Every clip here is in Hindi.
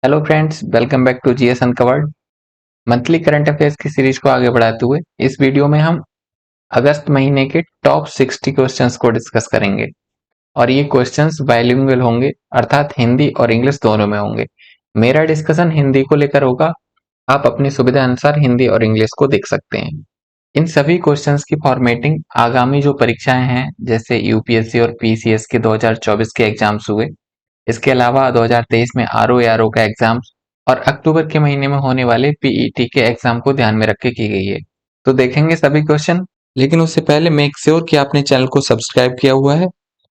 Hello friends, welcome back to GS uncovered. Monthly current affairs की सीरीज को आगे बढ़ाते हुए इस वीडियो में हम अगस्त महीने के टॉप 60 क्वेश्चंस को डिस्कस करेंगे और ये क्वेश्चंस बाइलिंगुअल होंगे, अर्थात हिंदी और इंग्लिश दोनों में होंगे। मेरा डिस्कशन हिंदी को लेकर होगा। आप अपनी सुविधा अनुसार हिंदी और इंग्लिश को देख सकते हैं। इन सभी क्वेश्चंस की फॉर्मेटिंग आगामी जो परीक्षाएं हैं, जैसे यूपीएससी और पीसीएस के 2024 के एग्जाम्स हुए, इसके अलावा 2023 में आरओ का एग्जाम और अक्टूबर के महीने में होने वाले पीईटी के एग्जाम को ध्यान में रख के की गई है। तो देखेंगे सभी क्वेश्चन, लेकिन उससे पहले मेक श्योर कि आपने चैनल को सब्सक्राइब किया हुआ है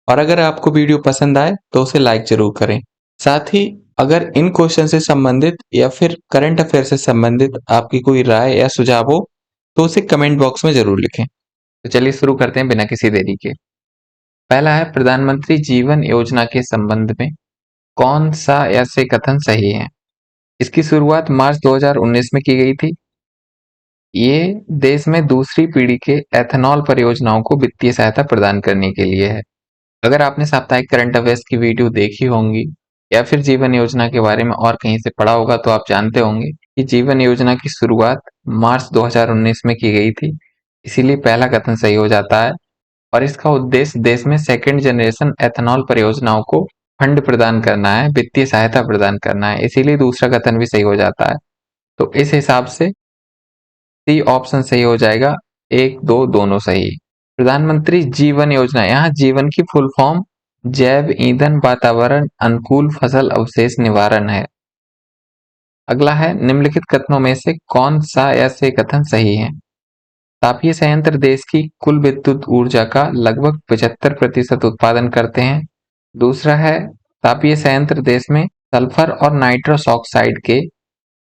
और अगर आपको वीडियो पसंद आए तो उसे लाइक जरूर करें। साथ ही अगर इन क्वेश्चन से संबंधित या फिर करंट अफेयर से संबंधित आपकी कोई राय या सुझाव हो तो उसे कमेंट बॉक्स में जरूर लिखें। तो चलिए शुरू करते हैं बिना किसी देरी के। पहला है, प्रधानमंत्री जीवन योजना के संबंध में कौन सा ऐसे कथन सही है? इसकी शुरुआत मार्च 2019 में की गई थी। ये देश में दूसरी पीढ़ी के एथेनॉल परियोजनाओं को वित्तीय सहायता प्रदान करने के लिए है। अगर आपने साप्ताहिक करंट अफेयर्स की वीडियो देखी होंगी या फिर जीवन योजना के बारे में और कहीं से पढ़ा होगा तो आप जानते होंगे कि जीवन योजना की शुरुआत मार्च 2019 में की गई थी। इसीलिए पहला कथन सही हो जाता है और इसका उद्देश्य देश में सेकेंड जनरेशन एथेनॉल परियोजनाओं को फंड प्रदान करना है, वित्तीय सहायता प्रदान करना है। इसीलिए दूसरा कथन भी सही हो जाता है। तो इस हिसाब से सी ऑप्शन सही हो जाएगा। एक दो दोनों सही। प्रधानमंत्री जीवन योजना, यहाँ जीवन की फुल फॉर्म जैव ईंधन वातावरण अनुकूल फसल अवशेष निवारण है। अगला है, निम्नलिखित कथनों में से कौन सा ऐसे कथन सही है? तापीय संयंत्र देश की कुल विद्युत ऊर्जा का लगभग 75% उत्पादन करते हैं। दूसरा है, तापीय संयंत्र देश में सल्फर और नाइट्रस ऑक्साइड के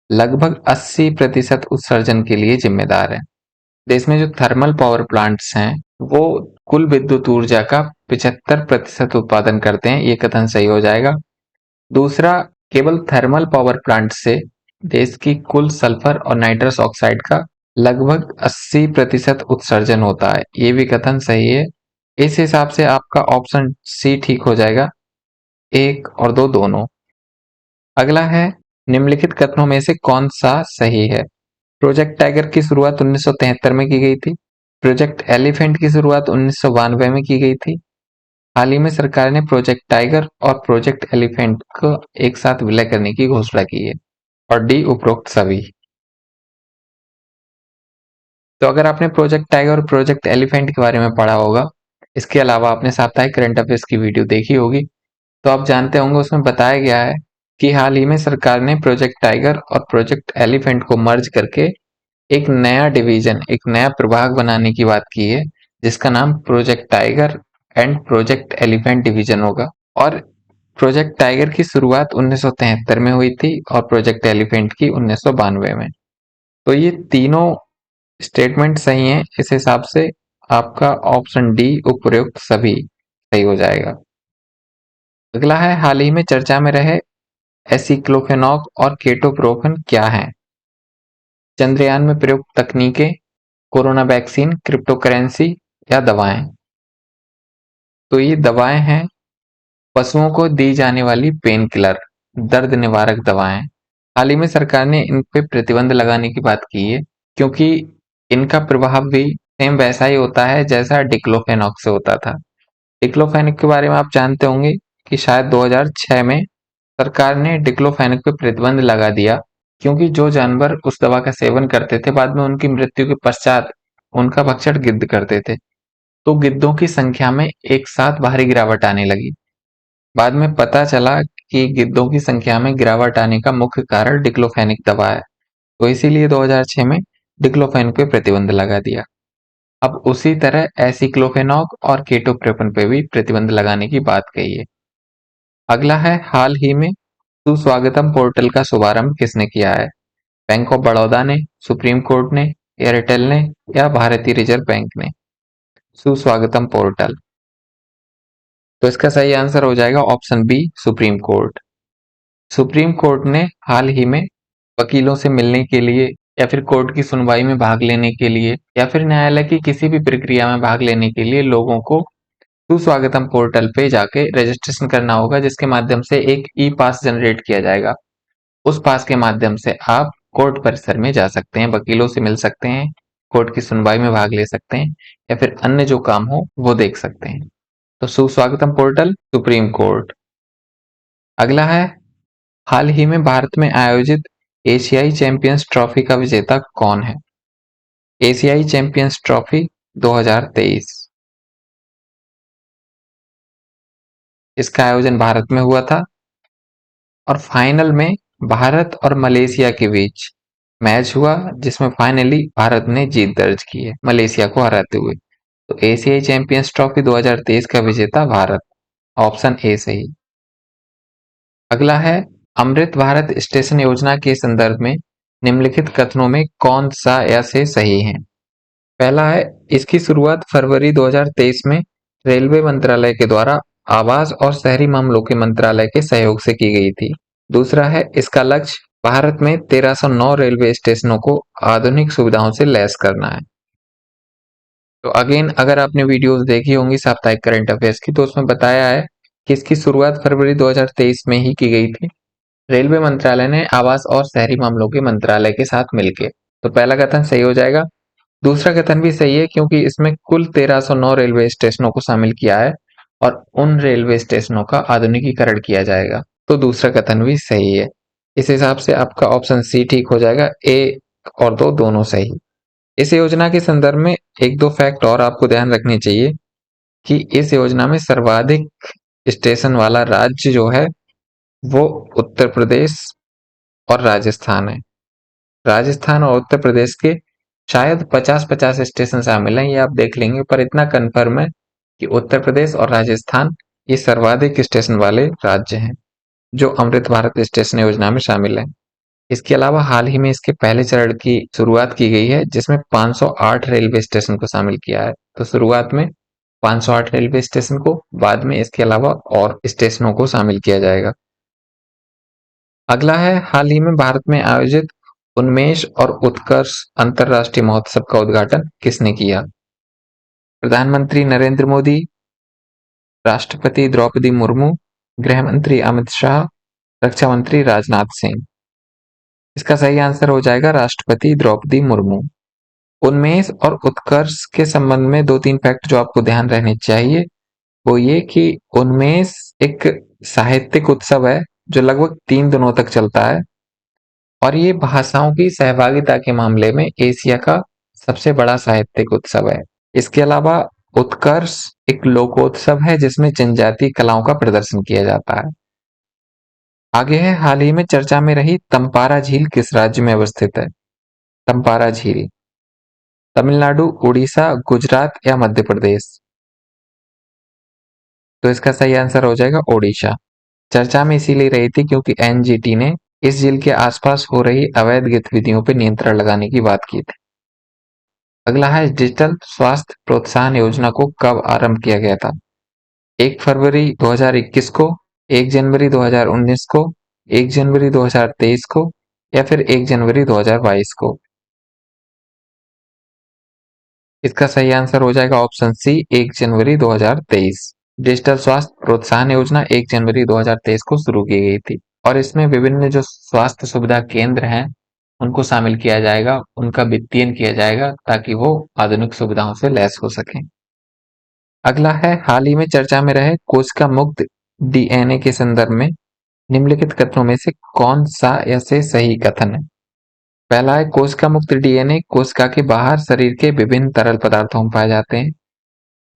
लगभग 80% उत्सर्जन के लिए जिम्मेदार है। देश में जो थर्मल पावर प्लांट्स हैं वो कुल विद्युत ऊर्जा का 75% उत्पादन करते हैं। ये कथन सही हो जाएगा। दूसरा, केवल थर्मल पावर प्लांट से देश की कुल सल्फर और नाइट्रस ऑक्साइड का लगभग 80% उत्सर्जन होता है। ये भी कथन सही है। इस हिसाब से आपका ऑप्शन सी ठीक हो जाएगा। एक और दो दोनों। अगला है, निम्नलिखित कथनों में से कौन सा सही है? प्रोजेक्ट टाइगर की शुरुआत 1973 में की गई थी। प्रोजेक्ट एलिफेंट की शुरुआत 1992 में की गई थी। हाल ही में सरकार ने प्रोजेक्ट टाइगर और प्रोजेक्ट एलिफेंट को एक साथ विलय करने की घोषणा की है। और डी, उपरोक्त सभी। तो अगर आपने प्रोजेक्ट टाइगर और प्रोजेक्ट एलिफेंट के बारे में पढ़ा होगा, इसके अलावा आपने साप्ताहिक करंट अफेयर्स की वीडियो देखी होगी, तो आप जानते होंगे उसमें बताया गया है कि हाल ही में सरकार ने प्रोजेक्ट टाइगर और प्रोजेक्ट एलिफेंट को मर्ज करके एक नया डिवीजन, एक नया प्रभाग बनाने की बात की है, जिसका नाम project tiger and project elephant division होगा। और प्रोजेक्ट टाइगर की शुरुआत 1973 में हुई थी और प्रोजेक्ट एलिफेंट की 1992 में। तो ये तीनों स्टेटमेंट सही हैं। इस हिसाब से आपका ऑप्शन डी, उपयुक्त सभी, सही हो जाएगा। अगला है, हाल ही में चर्चा में रहे एसिक्लोफेनॉक और केटोप्रोफेन क्या है? चंद्रयान में प्रयुक्त तकनीकें, कोरोना वैक्सीन, क्रिप्टो करेंसी या दवाएं? तो ये दवाएं हैं, पशुओं को दी जाने वाली पेन किलर, दर्द निवारक दवाएं। हाल ही में सरकार ने इन पे प्रतिबंध लगाने की बात की है, क्योंकि इनका प्रभाव भी सेम वैसा ही होता है जैसा डिक्लोफेनॉक से होता था। डिक्लोफेनक के बारे में आप जानते होंगे कि शायद 2006 में सरकार ने डिक्लोफेनक पे प्रतिबंध लगा दिया, क्योंकि जो जानवर उस दवा का सेवन करते थे बाद में उनकी मृत्यु के पश्चात उनका भक्षण गिद्ध करते थे, तो गिद्धों की संख्या में एक साथ भारी गिरावट आने लगी। बाद में पता चला कि गिद्धों की संख्या में गिरावट आने का मुख्य कारण डिक्लोफेनिक दवा है, तो इसीलिए 2006 में डिक्लोफेन पे प्रतिबंध लगा दिया। अब उसी तरह एसिक्लोफेनॉक और केटोप्रोपेन पे भी प्रतिबंध लगाने की बात कही है। अगला है, हाल ही में सुस्वागतम पोर्टल का शुभारंभ किसने किया है? बैंक ऑफ बड़ौदा ने, सुप्रीम कोर्ट ने, एयरटेल ने या भारतीय रिजर्व बैंक ने? सुस्वागतम पोर्टल। तो इसका सही आंसर हो जाएगा option B, Supreme Court. Supreme Court ने हाल ही में वकीलों से मिलने के लिए या फिर कोर्ट की सुनवाई में भाग लेने के लिए या फिर न्यायालय की किसी भी प्रक्रिया में भाग लेने के लिए लोगों को सुस्वागतम पोर्टल पे जाके रजिस्ट्रेशन करना होगा, जिसके माध्यम से एक ई पास जनरेट किया जाएगा। उस पास के माध्यम से आप कोर्ट परिसर में जा सकते हैं, वकीलों से मिल सकते हैं, कोर्ट की सुनवाई में भाग ले सकते हैं या फिर अन्य जो काम हो वो देख सकते हैं। तो सुस्वागतम पोर्टल, सुप्रीम कोर्ट। अगला है, हाल ही में भारत में आयोजित एशियाई चैंपियंस ट्रॉफी का विजेता कौन है? एशियाई चैंपियंस ट्रॉफी 2023, इसका आयोजन भारत में हुआ था और फाइनल में भारत और मलेशिया के बीच मैच हुआ, जिसमें फाइनली भारत ने जीत दर्ज की है मलेशिया को हराते हुए। तो एशियाई चैंपियंस ट्रॉफी 2023 का विजेता भारत, ऑप्शन ए सही। अगला है, अमृत भारत स्टेशन योजना के संदर्भ में निम्नलिखित कथनों में कौन सा या से सही है? पहला है, इसकी शुरुआत फरवरी 2023 में रेलवे मंत्रालय के द्वारा आवास और शहरी मामलों के मंत्रालय के सहयोग से की गई थी। दूसरा है, इसका लक्ष्य भारत में 1309 रेलवे स्टेशनों को आधुनिक सुविधाओं से लैस करना है। तो अगेन, अगर आपने वीडियोस देखी होंगी साप्ताहिक करंट अफेयर्स की, तो उसमें बताया है कि इसकी शुरुआत फरवरी 2023 में ही की गई थी, रेलवे मंत्रालय ने आवास और शहरी मामलों के मंत्रालय के साथ मिलकर। तो पहला कथन सही हो जाएगा। दूसरा कथन भी सही है, क्योंकि इसमें कुल 1309 रेलवे स्टेशनों को शामिल किया है और उन रेलवे स्टेशनों का आधुनिकीकरण किया जाएगा। तो दूसरा कथन भी सही है। इस हिसाब से आपका ऑप्शन सी ठीक हो जाएगा, ए और दो दोनों सही। इस योजना के संदर्भ में एक दो फैक्ट और आपको ध्यान रखने चाहिए कि इस योजना में सर्वाधिक स्टेशन वाला राज्य जो है वो उत्तर प्रदेश और राजस्थान है। राजस्थान और उत्तर प्रदेश के शायद 50-50 स्टेशन शामिल हैं, ये आप देख लेंगे, पर इतना कंफर्म है कि उत्तर प्रदेश और राजस्थान ये सर्वाधिक स्टेशन वाले राज्य हैं जो अमृत भारत स्टेशन योजना में शामिल हैं। इसके अलावा हाल ही में इसके पहले चरण की शुरुआत की गई है, जिसमें 508 रेलवे स्टेशन को शामिल किया है। तो शुरुआत में 508 रेलवे स्टेशन को, बाद में इसके अलावा और स्टेशनों को शामिल किया जाएगा। अगला है, हाल ही में भारत में आयोजित उन्मेष और उत्कर्ष अंतरराष्ट्रीय महोत्सव का उद्घाटन किसने किया? प्रधानमंत्री नरेंद्र मोदी, राष्ट्रपति द्रौपदी मुर्मू, गृह मंत्री अमित शाह, रक्षा मंत्री राजनाथ सिंह। इसका सही आंसर हो जाएगा राष्ट्रपति द्रौपदी मुर्मू। उन्मेष और उत्कर्ष के संबंध में दो तीन फैक्ट जो आपको ध्यान रहने चाहिए, वो ये कि उन्मेष एक साहित्यिक उत्सव है जो लगभग 3 दिनों तक चलता है और ये भाषाओं की सहभागिता के मामले में एशिया का सबसे बड़ा साहित्यिक उत्सव है। इसके अलावा उत्कर्ष एक लोकोत्सव है जिसमें जनजातीय कलाओं का प्रदर्शन किया जाता है। आगे है, हाल ही में चर्चा में रही तंपारा झील किस राज्य में अवस्थित है? तंपारा झील तमिलनाडु, उड़ीसा, गुजरात या मध्य प्रदेश? तो इसका सही आंसर हो जाएगा ओडिशा। चर्चा में इसीलिए रही थी क्योंकि एनजीटी ने इस झील के आसपास हो रही अवैध गतिविधियों पर नियंत्रण लगाने की बात की थी। अगला है, डिजिटल स्वास्थ्य प्रोत्साहन योजना को कब आरंभ किया गया था? 1 फरवरी 2021 को, 1 जनवरी 2019 को, 1 जनवरी 2023 को या फिर 1 जनवरी 2022 को? इसका सही आंसर हो जाएगा ऑप्शन सी, 1 जनवरी 2023। डिजिटल स्वास्थ्य प्रोत्साहन योजना 1 जनवरी 2023 को शुरू की गई थी और इसमें विभिन्न जो स्वास्थ्य सुविधा केंद्र हैं उनको शामिल किया जाएगा, उनका वित्तीयन किया जाएगा ताकि वो आधुनिक सुविधाओं से लैस हो सकें। अगला है, हाल ही में चर्चा में रहे कोशिका मुक्त डीएनए के संदर्भ में निम्नलिखित कथनों में से कौन सा या से सही कथन है? पहला है, कोशिका मुक्त डीएनए कोशिका के बाहर शरीर के विभिन्न तरल पदार्थों में पाए जाते हैं।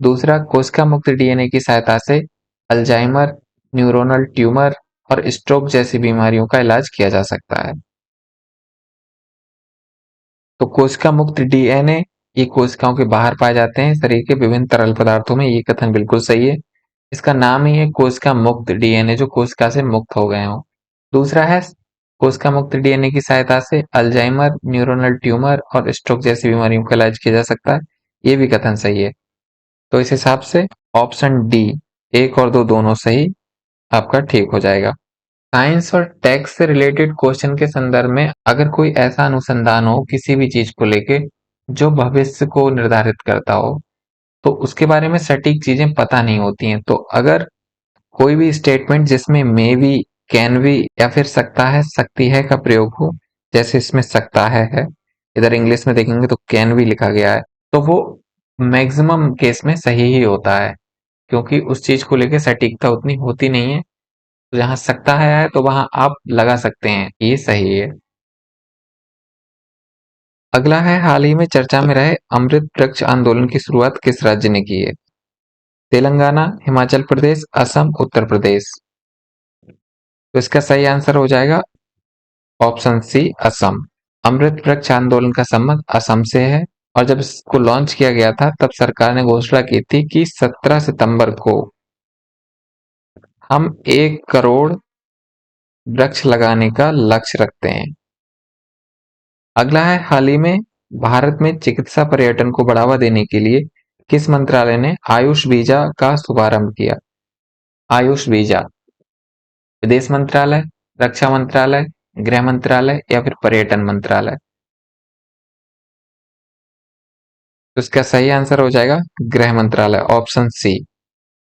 दूसरा, कोशिका मुक्त डीएनए की सहायता से अल्जाइमर, न्यूरोनल ट्यूमर और स्ट्रोक जैसी बीमारियों का इलाज किया जा सकता है। तो कोशिका मुक्त डीएनए ये कोशिकाओं के बाहर पाए जाते हैं शरीर के विभिन्न तरल पदार्थों में, ये कथन बिल्कुल सही है। इसका नाम ही है कोशिका मुक्त डीएनए, जो कोशिका से मुक्त हो गए हों। दूसरा है, कोशिका मुक्त डीएनए की सहायता से अल्जाइमर, न्यूरोनल ट्यूमर और स्ट्रोक जैसी बीमारियों का इलाज किया जा सकता है, ये भी कथन सही है। तो इस हिसाब से ऑप्शन डी, 1 और 2 दोनों सही आपका ठीक हो जाएगा। साइंस और टेक से रिलेटेड क्वेश्चन के संदर्भ में अगर कोई ऐसा अनुसंधान हो किसी भी चीज को लेके जो भविष्य को निर्धारित करता हो, तो उसके बारे में सटीक चीजें पता नहीं होती हैं। तो अगर कोई भी स्टेटमेंट जिसमें मे बी कैन बी या फिर सकता है, सकती है का प्रयोग हो, जैसे इसमें सकता है, इधर इंग्लिश में देखेंगे तो कैन बी लिखा गया है, तो वो मैक्सिमम केस में सही ही होता है, क्योंकि उस चीज को लेकर सटीकता उतनी होती नहीं है। तो जहां सकता है तो वहां आप लगा सकते हैं, ये सही है। अगला है, हाल ही में चर्चा में रहे अमृत वृक्ष आंदोलन की शुरुआत किस राज्य ने की है? तेलंगाना, हिमाचल प्रदेश, असम, उत्तर प्रदेश। तो इसका सही आंसर हो जाएगा ऑप्शन सी, असम। अमृत वृक्ष आंदोलन का संबंध असम से है, और जब इसको लॉन्च किया गया था तब सरकार ने घोषणा की थी कि 17 सितंबर को हम 1 करोड़ वृक्ष लगाने का लक्ष्य रखते हैं। अगला है, हाल ही में भारत में चिकित्सा पर्यटन को बढ़ावा देने के लिए किस मंत्रालय ने आयुष वीजा का शुभारंभ किया? आयुष वीजा, विदेश मंत्रालय, रक्षा मंत्रालय, गृह मंत्रालय या फिर पर्यटन मंत्रालय। तो इसका सही आंसर हो जाएगा गृह मंत्रालय, ऑप्शन सी।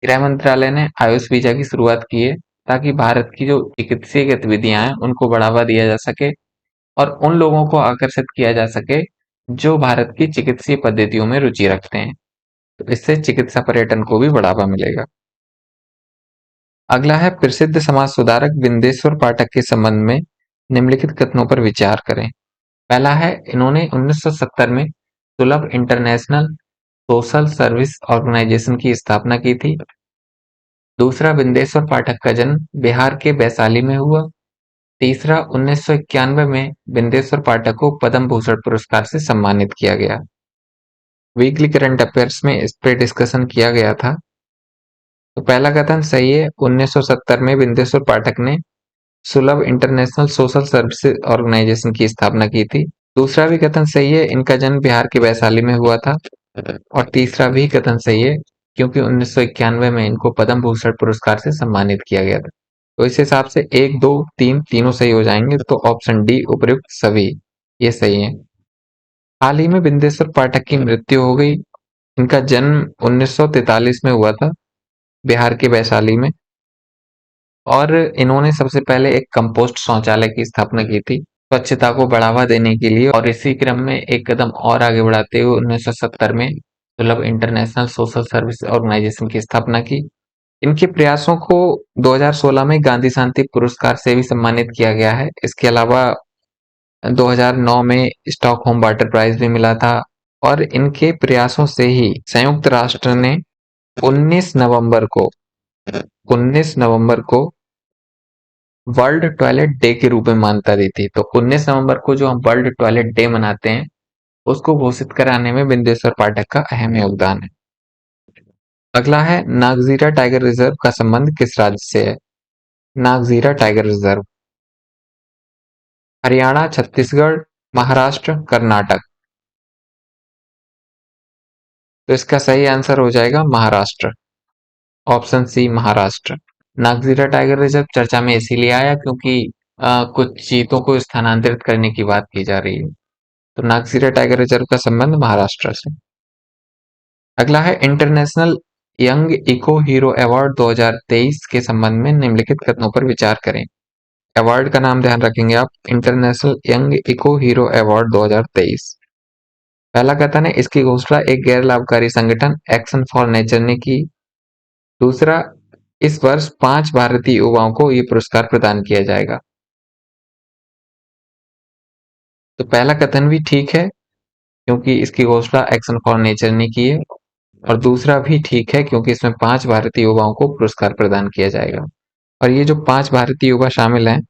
गृह मंत्रालय ने आयुष वीजा की शुरुआत की है ताकि भारत की जो चिकित्सीय गतिविधियां हैं उनको बढ़ावा दिया जा सके और उन लोगों को आकर्षित किया जा सके जो भारत की चिकित्सीय पद्धतियों में रुचि रखते हैं। तो इससे चिकित्सा पर्यटन को भी बढ़ावा मिलेगा। अगला है, प्रसिद्ध समाज सुधारक बिंदेश्वर पाठक के संबंध में निम्नलिखित कथनों पर विचार करें। पहला है, इन्होंने 1970 में सुलभ इंटरनेशनल सोशल सर्विस ऑर्गेनाइजेशन की स्थापना की थी। दूसरा, बिंदेश्वर पाठक का जन्म बिहार के वैशाली में हुआ। तीसरा, 1991 में बिंदेश्वर पाठक को पद्म भूषण पुरस्कार से सम्मानित किया गया। वीकली करंट अफेयर्स में इस पे डिस्कशन किया गया था। तो पहला कथन सही है, 1970 में बिंदेश्वर पाठक ने सुलभ इंटरनेशनल सोशल सर्विस ऑर्गेनाइजेशन की स्थापना की थी। दूसरा भी कथन सही है, इनका जन्म बिहार के वैशाली में हुआ था। और तीसरा भी कथन सही है, क्योंकि 1991 में इनको पद्म भूषण पुरस्कार से सम्मानित किया गया था। तो इस हिसाब से 1, 2, 3 तीनों सही हो जाएंगे, तो ऑप्शन डी उपयुक्त सभी ये सही है। हाल ही में बिंदेश्वर पाठक की मृत्यु हो गई। इनका जन्म 1943 में हुआ था बिहार के वैशाली में, और इन्होंने सबसे पहले एक कंपोस्ट शौचालय की स्थापना की थी स्वच्छता को बढ़ावा देने के लिए, और इसी क्रम में एक कदम और आगे बढ़ाते हुए 1970 में सुलभ इंटरनेशनल सोशल सर्विस ऑर्गेनाइजेशन की स्थापना की। इनके प्रयासों को 2016 में गांधी शांति पुरस्कार से भी सम्मानित किया गया है। इसके अलावा 2009 में स्टॉकहोम वाटर प्राइज भी मिला था, और इनके प्रयासों से ही संयुक्त राष्ट्र ने 19 नवंबर को 19 नवंबर को वर्ल्ड टॉयलेट डे के रूप में मान्यता दी थी। तो 19 नवंबर को जो हम वर्ल्ड टॉयलेट डे मनाते हैं, उसको घोषित कराने में बिंदेश्वर पाठक का अहम योगदान है। अगला है, नागजीरा टाइगर रिजर्व का संबंध किस राज्य से है? Nagzira tiger reserve, Haryana, Chhattisgarh, Maharashtra, Karnataka. तो इसका सही आंसर हो जाएगा Maharashtra, option C, Maharashtra. Nagzira tiger reserve चर्चा में इसीलिए आया क्योंकि कुछ चीतों को स्थानांतरित करने की बात की जा रही है। तो नागजीरा टाइगर रिजर्व का संबंध महाराष्ट्र से। अगला है, international young eco hero award 2023 के संबंध में निम्नलिखित कथनों पर विचार करें। अवार्ड का नाम ध्यान रखेंगे आप, international young eco hero award 2023। पहला कथन है, इसकी घोषणा एक गैर लाभकारी संगठन एक्शन फॉर नेचर ने की। दूसरा, इस वर्ष 5 भारतीय युवाओं को ये पुरस्कार प्रदान किया जाएगा। तो पहला कथन भी ठीक है, क्योंकि इसकी घोषणा एक्शन फॉर नेचर ने की है, और दूसरा भी ठीक है क्योंकि इसमें 5 भारतीय युवाओं को पुरस्कार प्रदान किया जाएगा। और ये जो 5 भारतीय युवा शामिल हैं,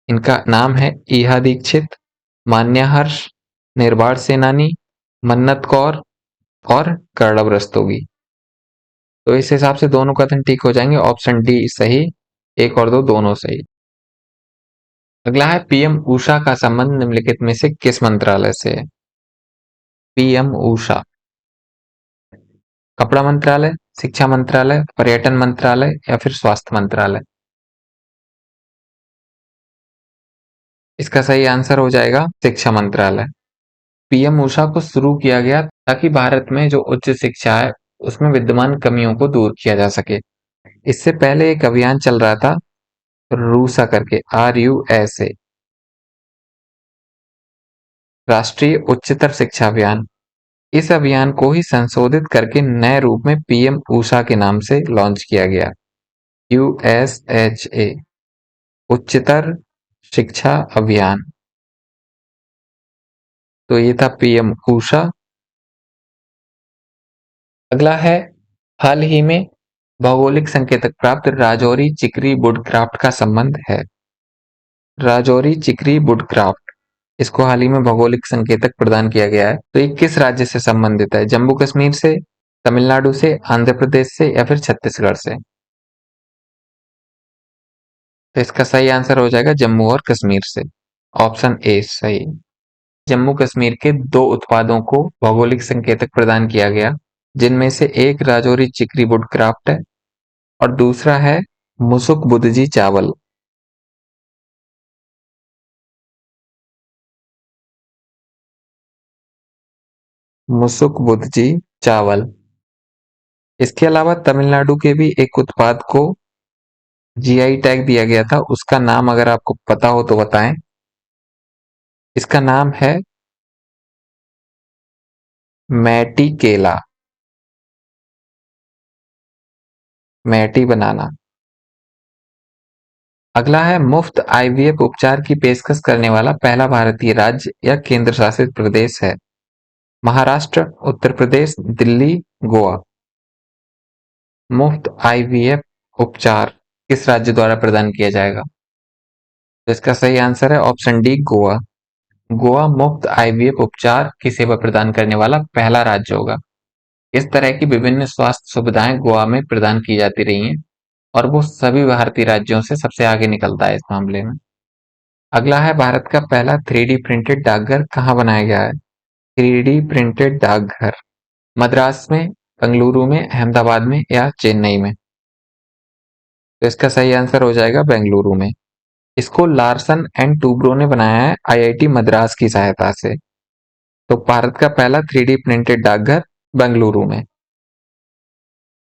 इनका नाम है ईहा दीक्षित, मान्या हर्ष, निर्वाण सेनानी, मन्नत कौर और कर्णव रस्तोगी। तो इस हिसाब से दोनों कथन ठीक हो जाएंगे, ऑप्शन डी सही, 1 और 2 दोनों सही। अगला है, पीएम ऊषा का संबंध निम्नलिखित में से किस मंत्रालय से है? पीएम ऊषा, कपड़ा मंत्रालय, शिक्षा मंत्रालय, पर्यटन मंत्रालय या फिर स्वास्थ्य मंत्रालय। इसका सही आंसर हो जाएगा शिक्षा मंत्रालय। पीएम ऊषा को शुरू किया गया ताकि भारत में जो उच्च शिक्षा है उसमें विद्यमान कमियों को दूर किया जा सके। इससे पहले एक अभियान चल रहा था रूसा करके, RUSA। राष्ट्रीय उच्चतर शिक्षा अभियान, इस अभियान को ही संशोधित करके नए रूप में PM ऊषा के नाम से लॉन्च किया गया। USHA, उच्चतर शिक्षा अभियान। तो ये था PM ऊषा। अगला है, हाल ही में भौगोलिक संकेतक प्राप्त राजौरी चिकरी वुडक्राफ्ट का संबंध है। राजौरी चिकरी वुडक्राफ्ट, इसको हाल ही में भौगोलिक संकेतक प्रदान किया गया है। तो ये किस राज्य से संबंधित है? जम्मू कश्मीर से, तमिलनाडु से, आंध्र प्रदेश से या फिर छत्तीसगढ़ से? तो इसका सही आंसर हो जाएगा जम्मू और कश्मीर से। ऑप्शन ए सही। जम्मू कश्मीर के दो उत्पादों को भौगोलिक संकेतक प्रदान किया गया, जिनमें से एक राजौरी चिकरी वुडक्राफ्ट है और दूसरा है मुसुक बुदजी चावल। मुसुक बुदजी चावल। इसके अलावा तमिलनाडु के भी एक उत्पाद को GI टैग दिया गया था, उसका नाम अगर आपको पता हो तो बताएं। इसका नाम है मैटी केला, मैटी बनाना। अगला है, मुफ्त IVF उपचार की पेशकश करने वाला पहला भारतीय राज्य या केंद्र शासित प्रदेश है? महाराष्ट्र, उत्तर प्रदेश, दिल्ली, गोवा। मुफ्त IVF उपचार किस राज्य द्वारा प्रदान किया जाएगा? तो इसका सही आंसर है ऑप्शन डी, गोवा। गोवा मुफ्त IVF उपचार की सेवा प्रदान करने वाला पहला राज्य होगा। इस तरह की विभिन्न स्वास्थ्य सुविधाएं गोवा में प्रदान की जाती रही हैं और वो सभी भारतीय राज्यों से सबसे आगे निकलता है इस मामले में। अगला है, भारत का पहला 3D प्रिंटेड डाकघर कहाँ बनाया गया है? 3D प्रिंटेड डाकघर मद्रास में, बेंगलुरु में, अहमदाबाद में या चेन्नई में? तो इसका सही आंसर हो जाएगा बेंगलुरु में। इसको लार्सन एंड टूब्रो ने बनाया है IIT मद्रास की सहायता से। तो भारत का पहला 3D प्रिंटेड डाकघर बेंगलुरु में।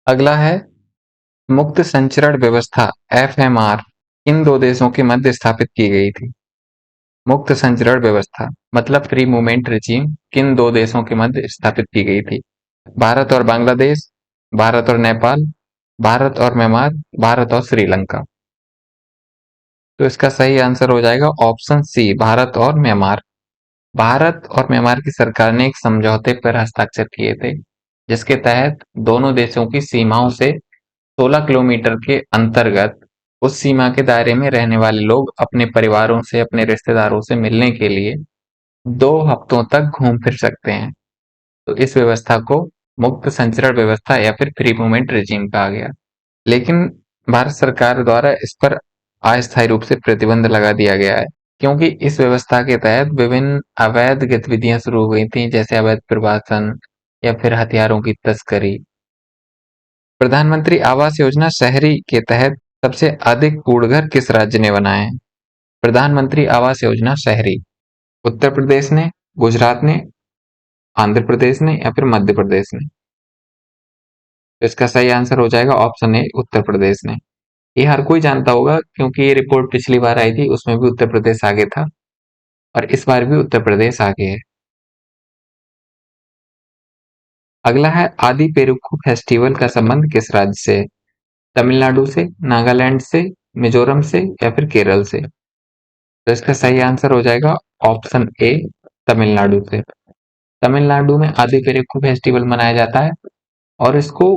अगला है, मुक्त संचरण व्यवस्था FMR इन दो देशों के मध्य स्थापित की गई थी? मुक्त संचरण व्यवस्था मतलब फ्री मूवमेंट रिजीम किन दो देशों के मध्य स्थापित की गई थी? भारत और बांग्लादेश, भारत और नेपाल, भारत और म्यांमार, भारत और श्रीलंका। तो इसका सही आंसर हो जाएगा ऑप्शन सी, भारत और म्यांमार। भारत और म्यांमार की सरकार ने एक समझौते पर हस्ताक्षर किए थे, जिसके तहत दोनों देशों की सीमाओं से 16 किलोमीटर के अंतर्गत उस सीमा के दायरे में रहने वाले लोग अपने परिवारों से, अपने रिश्तेदारों से मिलने के लिए 2 हफ्तों तक घूम फिर सकते हैं। तो इस व्यवस्था को मुक्त संचरण व्यवस्था या फिर फ्री मूवमेंट रेजिम कहा गया। लेकिन भारत सरकार द्वारा इस पर अस्थायी रूप से प्रतिबंध लगा दिया गया है, क्योंकि इस व्यवस्था के तहत विभिन्न अवैध गतिविधियां शुरू हो गई थी, जैसे अवैध प्रवासन या फिर हथियारों की तस्करी। प्रधानमंत्री आवास योजना शहरी के तहत सबसे अधिक कूड़ घर किस राज्य ने बनाए हैं? प्रधानमंत्री आवास योजना शहरी, उत्तर प्रदेश ने, गुजरात ने, आंध्र प्रदेश ने या फिर मध्य प्रदेश ने? तो इसका सही आंसर हो जाएगा ऑप्शन ए, उत्तर प्रदेश ने। ये हर कोई जानता होगा क्योंकि ये रिपोर्ट पिछली बार आई थी, उसमें भी उत्तर प्रदेश आगे था और इस बार भी उत्तर प्रदेश आगे है। अगला है, आदि पेरुक्कू फेस्टिवल का संबंध किस राज्य से है? तमिलनाडु से, नागालैंड से, मिजोरम से या फिर केरल से? तो इसका सही आंसर हो जाएगा ऑप्शन ए, तमिलनाडु से। तमिलनाडु में आदि पेरुक्कू फेस्टिवल मनाया जाता है और इसको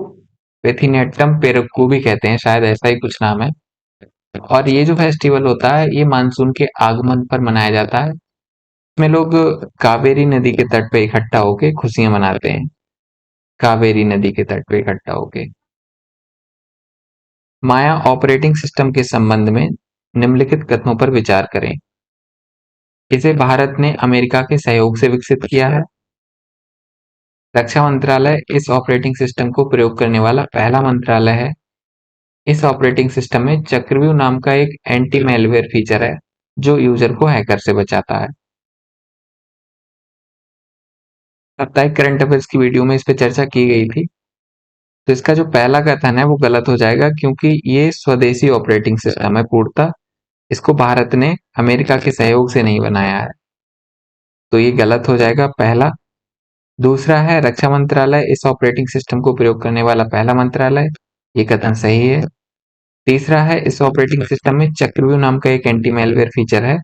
पेथिनेट्टम पेरुक्कू भी कहते हैं, शायद ऐसा ही कुछ नाम है। और ये जो फेस्टिवल होता है ये मानसून के आगमन पर मनाया जाता है। इसमें लोग कावेरी नदी के तट पे इकट्ठा होके खुशियां मनाते हैं, कावेरी नदी के तट पे इकट्ठा होके। माया ऑपरेटिंग सिस्टम के संबंध में निम्नलिखित कथनों पर विचार करें। इसे भारत ने अमेरिका के सहयोग से विकसित किया है। रक्षा मंत्रालय इस ऑपरेटिंग सिस्टम को प्रयोग करने वाला पहला मंत्रालय है। इस ऑपरेटिंग सिस्टम में चक्रव्यूह नाम का एक एंटी मेलवेयर फीचर है जो यूजर को हैकर से बचाता है। साप्ताहिक करंट अफेयर्स की वीडियो में इस पर चर्चा की गई थी। तो इसका जो पहला कथन है वो गलत हो जाएगा, क्योंकि ये स्वदेशी ऑपरेटिंग सिस्टम है पूर्णतः। इसको भारत ने अमेरिका के सहयोग से नहीं बनाया है, तो ये गलत हो जाएगा पहला। दूसरा है रक्षा मंत्रालय इस ऑपरेटिंग सिस्टम को प्रयोग करने वाला पहला मंत्रालय, ये कथन सही है। तीसरा है इस ऑपरेटिंग सिस्टम में चक्रव्यूह नाम का एक एंटी मेलवेयर फीचर है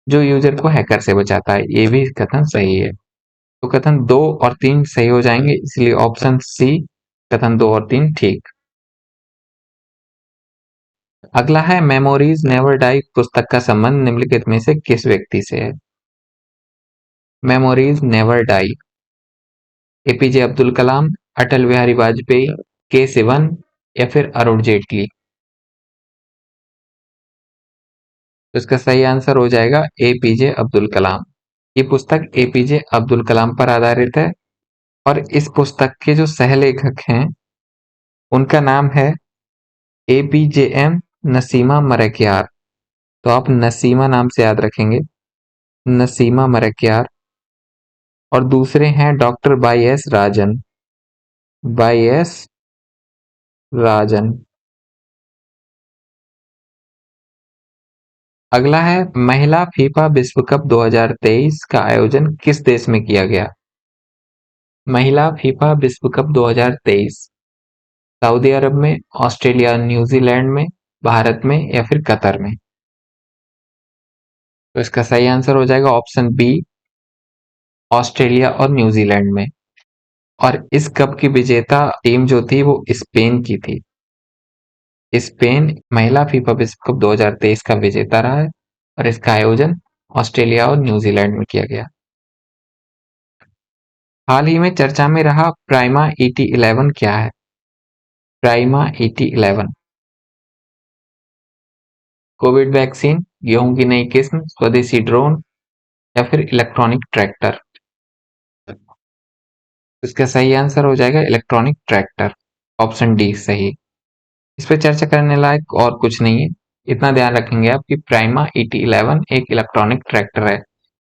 जो यूजर को हैकर से बचाता है, ये भी कथन सही है। तो कथन 2 और 3 सही हो जाएंगे, इसलिए ऑप्शन सी कथन 2 और 3 ठीक। अगला है मेमोरीज नेवर डाई पुस्तक का संबंध निम्नलिखित में से किस व्यक्ति से है? Memories never die, APJ Abdul Kalam, Atal Bihari Vajpayee, K Sivan या फिर अरुण जेटली। तो इसका सही आंसर हो जाएगा एपीजे अब्दुल कलाम। ये पुस्तक एपीजे अब्दुल कलाम पर आधारित है और इस पुस्तक के जो सहलेखक हैं उनका नाम है एपीजेएम नसीमा मरकियार। तो आप नसीमा नाम से याद रखेंगे, नसीमा मरकियार। और दूसरे हैं doctor Y S Rajan, Y S Rajan. अगला है महिला फीफा विश्व कप 2023 का आयोजन किस देश में किया गया? महिला फीफा विश्व कप 2023 सऊदी अरब में, ऑस्ट्रेलिया न्यूजीलैंड में, भारत में या फिर कतर में। तो इसका सही आंसर हो जाएगा ऑप्शन बी, ऑस्ट्रेलिया और न्यूजीलैंड में। और इस कप की विजेता टीम जो थी वो स्पेन की थी। स्पेन महिला फीफा विश्व कप 2023 का विजेता रहा है और इसका आयोजन ऑस्ट्रेलिया और न्यूजीलैंड में किया गया। हाल ही में चर्चा में रहा प्राइमा ET11 क्या है? प्राइमा ET11 कोविड वैक्सीन, गेहूं की नई किस्म, स्वदेशी ड्रोन या फिर इलेक्ट्रॉनिक ट्रैक्टर। इसका सही आंसर हो जाएगा इलेक्ट्रॉनिक ट्रैक्टर, ऑप्शन डी सही। इस पर चर्चा करने लायक और कुछ नहीं है, इतना ध्यान रखेंगे आप कि प्राइमा ET11 एक इलेक्ट्रॉनिक ट्रैक्टर है।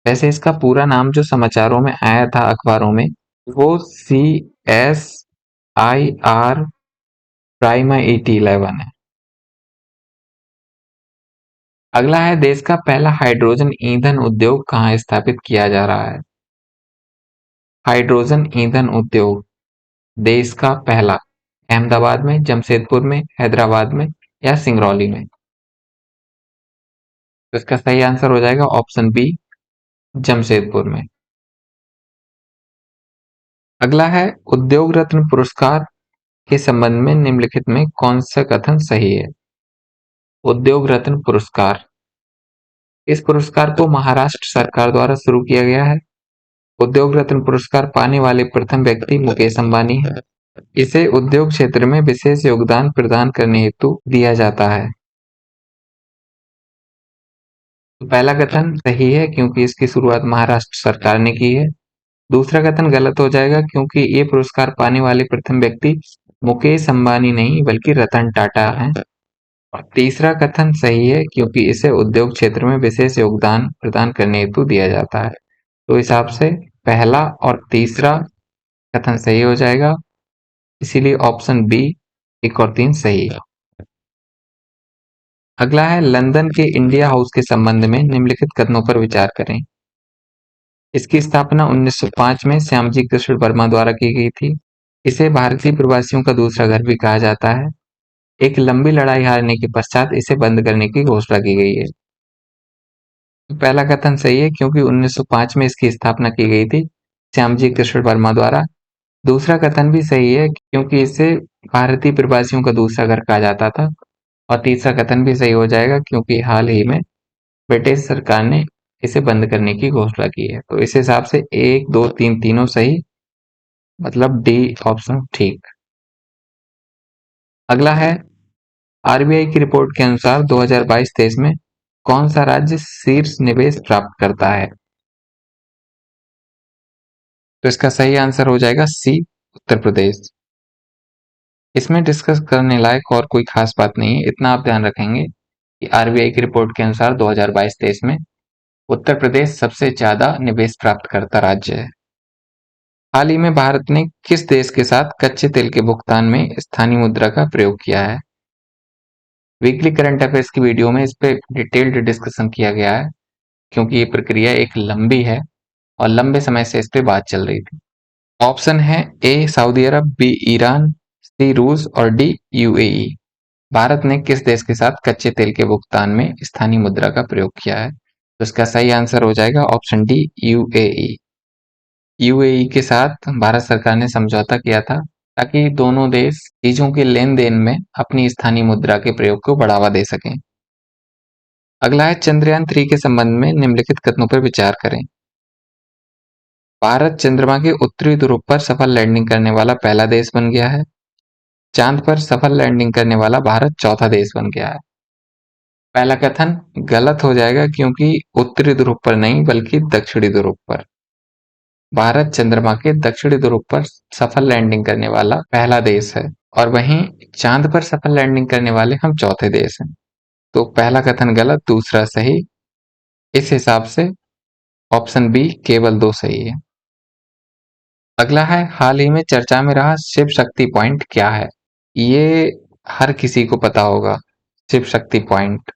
वैसे इसका पूरा नाम जो समाचारों में आया था अखबारों में वो CSIR प्राइमा ET11 है। अगला है देश का पहला हाइड्रोजन ईंधन उद्योग कहाँ स्थापित किया जा रहा है? हाइड्रोजन ईंधन उद्योग देश का पहला अहमदाबाद में, जमशेदपुर में, हैदराबाद में या सिंगरौली में। तो इसका सही आंसर हो जाएगा ऑप्शन बी, जमशेदपुर में। अगला है उद्योग रत्न पुरस्कार के संबंध में निम्नलिखित में कौन सा कथन सही है? उद्योग रत्न पुरस्कार, इस पुरस्कार को महाराष्ट्र सरकार द्वारा शुरू किया गया है। उद्योग रत्न पुरस्कार पाने वाले प्रथम व्यक्ति मुकेश अंबानी है। इसे उद्योग क्षेत्र में विशेष योगदान प्रदान करने हेतु दिया जाता है। तो पहला कथन सही है क्योंकि इसकी शुरुआत महाराष्ट्र सरकार ने की है। दूसरा कथन गलत हो जाएगा क्योंकि ये पुरस्कार पाने वाले प्रथम व्यक्ति मुकेश अंबानी नहीं बल्कि रतन टाटा हैं। और तीसरा कथन सही है क्योंकि इसे उद्योग क्षेत्र में विशेष योगदान प्रदान करने हेतु दिया जाता है। तो हिसाब से पहला और तीसरा कथन सही हो जाएगा, इसीलिए ऑप्शन बी 1 और 3 सही है। अगला है लंदन के इंडिया हाउस के संबंध में निम्नलिखित कथनों पर विचार करें। इसकी स्थापना 1905 में श्यामजी कृष्ण वर्मा द्वारा की गई थी। इसे भारतीय प्रवासियों का दूसरा घर भी कहा जाता है। एक लंबी लड़ाई हारने के पश्चात इसे बंद करने की घोषणा की गई है। पहला कथन सही है क्योंकि 1905 में इसकी स्थापना की गई थी श्यामजी कृष्ण वर्मा द्वारा। दूसरा कथन भी सही है क्योंकि इसे भारतीय प्रवासियों का दूसरा घर कहा जाता था। और तीसरा कथन भी सही हो जाएगा क्योंकि हाल ही में ब्रिटिश सरकार ने इसे बंद करने की घोषणा की है। तो इस हिसाब से 1, 2, 3 तीनों सही, मतलब डी ऑप्शन ठीक। अगला है आरबीआई की रिपोर्ट के अनुसार 2022-23 में कौन सा राज्य शीर्ष निवेश प्राप्त करता है? तो इसका सही आंसर हो जाएगा सी, उत्तर प्रदेश। इसमें डिस्कस करने लायक और कोई खास बात नहीं है, इतना आप ध्यान रखेंगे कि आरबीआई की रिपोर्ट के अनुसार 2022-23 में उत्तर प्रदेश सबसे ज्यादा निवेश प्राप्त करता राज्य है। हाल ही में भारत ने किस देश के साथ कच्चे तेल के भुगतान में स्थानीय मुद्रा का प्रयोग किया है? वीकली करंट अफेयर्स की वीडियो में इस पे डिटेल्ड डिस्कशन किया गया है, क्योंकि ये प्रक्रिया एक लंबी है और लंबे समय से इस पे बात चल रही थी। ऑप्शन है ए सऊदी अरब, बी ईरान, सी रूस और डी यूएई। भारत ने किस देश के साथ कच्चे तेल के भुगतान में स्थानीय मुद्रा का प्रयोग किया है? तो इसका सही आंसर हो जाएगा ऑप्शन डी यूएई। यूएई के साथ भारत सरकार ने समझौता किया था ताकि दोनों देश चीजों के लेन देन में अपनी स्थानीय मुद्रा के प्रयोग को बढ़ावा दे सकें। अगला है चंद्रयान 3 के संबंध में निम्नलिखित कथनों पर विचार करें। भारत चंद्रमा के उत्तरी ध्रुव पर सफल लैंडिंग करने वाला पहला देश बन गया है। चांद पर सफल लैंडिंग करने वाला भारत चौथा देश बन गया है। पहला कथन गलत हो जाएगा, क्योंकि उत्तरी ध्रुव पर नहीं बल्कि दक्षिणी ध्रुव पर। भारत चंद्रमा के दक्षिणी ध्रुव पर सफल लैंडिंग करने वाला पहला देश है और वहीं चांद पर सफल लैंडिंग करने वाले हम चौथे देश हैं। तो पहला कथन गलत, दूसरा सही। इस हिसाब से ऑप्शन बी केवल 2 सही है। अगला है हाल ही में चर्चा में रहा शिव शक्ति पॉइंट क्या है? ये हर किसी को पता होगा, शिव शक्ति पॉइंट,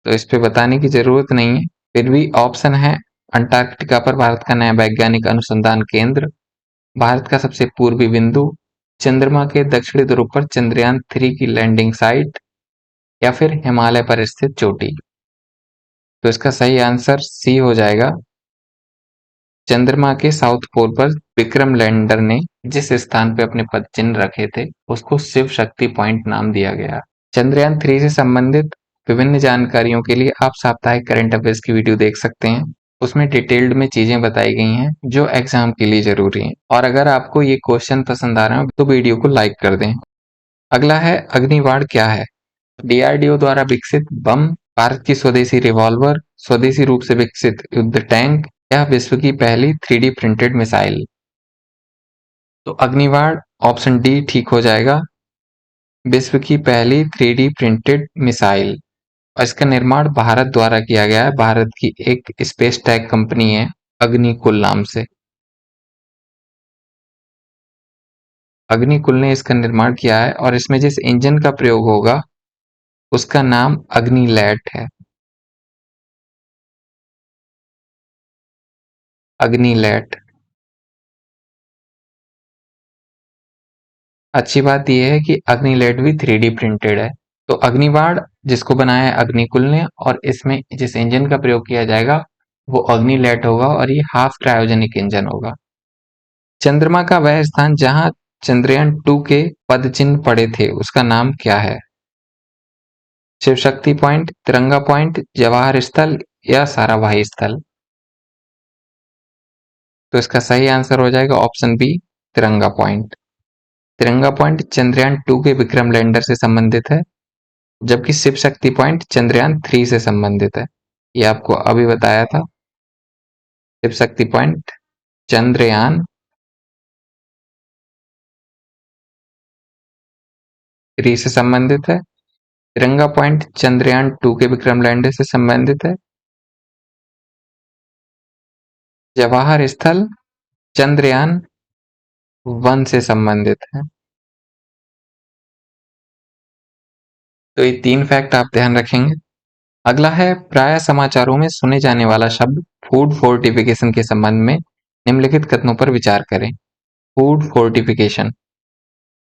तो इस पे बताने की जरूरत नहीं है। फिर भी ऑप्शन है अंटार्कटिका पर भारत का नया वैज्ञानिक अनुसंधान केंद्र, भारत का सबसे पूर्वी बिंदु, चंद्रमा के दक्षिणी ध्रुव पर चंद्रयान 3 की लैंडिंग साइट या फिर हिमालय पर स्थित चोटी। तो इसका सही आंसर सी हो जाएगा। चंद्रमा के साउथ पोल पर विक्रम लैंडर ने जिस स्थान पर अपने पद चिन्ह रखे थे उसको शिव शक्ति पॉइंट नाम दिया गया। चंद्रयान 3 से संबंधित विभिन्न जानकारियों के लिए आप साप्ताहिक करंट अफेयर्स की वीडियो देख सकते हैं। उसमें डिटेल्ड में चीजें बताई गई हैं जो एग्जाम के लिए जरूरी हैं। और अगर आपको ये क्वेश्चन पसंद आ रहा है तो वीडियो को लाइक कर दें। अगला है अग्निबाण क्या है? डीआरडीओ द्वारा विकसित बम, भारत की स्वदेशी रिवॉल्वर, स्वदेशी रूप से विकसित युद्ध टैंक या विश्व की पहली 3D प्रिंटेड मिसाइल। तो अग्निबाण ऑप्शन डी ठीक हो जाएगा, विश्व की पहली 3D प्रिंटेड मिसाइल। और इसका निर्माण भारत द्वारा किया गया है। भारत की एक स्पेस टेक कंपनी है अग्निकुल नाम से। अग्निकुल ने इसका निर्माण किया है और इसमें जिस इंजन का प्रयोग होगा उसका नाम अग्निलैट है। अग्निलैट। अच्छी बात यह है कि अग्निलैट भी 3D प्रिंटेड है। तो अग्निबाण जिसको बनाया है अग्निकुल ने, और इसमें जिस इंजन का प्रयोग किया जाएगा वो अग्निलैट होगा और ये हाफ क्रायोजेनिक इंजन होगा। चंद्रमा का वह स्थान जहां चंद्रयान 2 के पदचिन्ह पड़े थे उसका नाम क्या है? शिव शक्ति पॉइंट, तिरंगा पॉइंट, जवाहर स्थल या साराभाई स्थल। तो इसका सही आंसर हो जाएगा ऑप्शन बी तिरंगा पॉइंट। तिरंगा पॉइंट चंद्रयान 2 के विक्रम लैंडर से संबंधित है, जबकि शिव शक्ति पॉइंट चंद्रयान 3 से संबंधित है। ये आपको अभी बताया था। शिव शक्ति पॉइंट चंद्रयान 3 से संबंधित है, तिरंगा पॉइंट चंद्रयान 2 के विक्रम लैंडर से संबंधित है, जवाहर स्थल चंद्रयान 1 से संबंधित है। तो ये 3 फैक्ट आप ध्यान रखेंगे। अगला है प्राय समाचारों में सुने जाने वाला शब्द फूड फोर्टिफिकेशन के संबंध में निम्नलिखित कथनों पर विचार करें। फूड फोर्टिफिकेशन,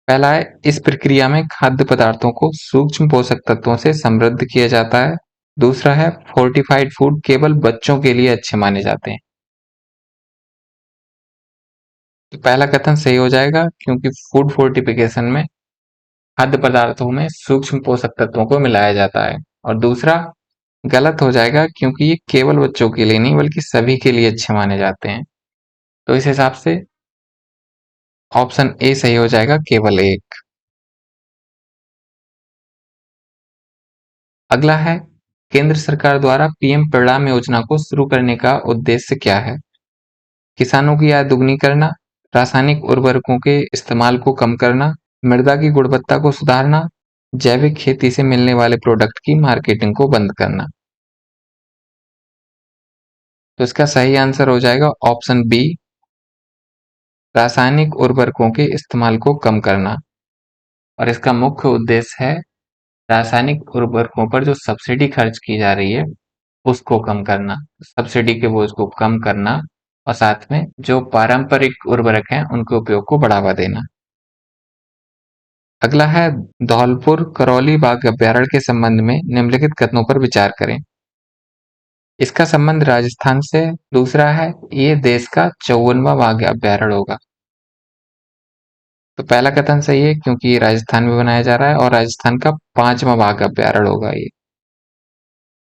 पहला है इस प्रक्रिया में खाद्य पदार्थों को सूक्ष्म पोषक तत्वों से समृद्ध किया जाता है। दूसरा है फोर्टिफाइड फूड केवल बच्चों के लिए अच्छे माने जाते हैं। तो पहला कथन सही हो जाएगा, क्योंकि फूड फोर्टिफिकेशन में खाद्य पदार्थों में सूक्ष्म पोषक तत्वों को मिलाया जाता है। और दूसरा गलत हो जाएगा, क्योंकि ये केवल बच्चों के लिए नहीं बल्कि सभी के लिए अच्छे माने जाते हैं। तो इस हिसाब से ऑप्शन ए सही हो जाएगा, केवल एक। अगला है केंद्र सरकार द्वारा पीएम परिणाम योजना को शुरू करने का उद्देश्य क्या है? किसानों की आय दुगनी करना, रासायनिक उर्वरकों के इस्तेमाल को कम करना, मृदा की गुणवत्ता को सुधारना, जैविक खेती से मिलने वाले प्रोडक्ट की मार्केटिंग को बंद करना। तो इसका सही आंसर हो जाएगा ऑप्शन बी, रासायनिक उर्वरकों के इस्तेमाल को कम करना, और इसका मुख्य उद्देश्य है रासायनिक उर्वरकों पर जो सब्सिडी खर्च की जा रही है उसको कम करना, सब्सिडी के बोझ को कम करना, और साथ में जो पारंपरिक उर्वरक हैं उनके उपयोग को बढ़ावा देना। अगला है धौलपुर करौली बाघ अभ्यारण्य के संबंध में निम्नलिखित कथनों पर विचार करें। इसका संबंध राजस्थान से। दूसरा है ये देश का 54वां बाघ अभ्यारण्य होगा। तो पहला कथन सही है क्योंकि ये राजस्थान में बनाया जा रहा है और राजस्थान का 5वां बाघ अभ्यारण्य होगा ये,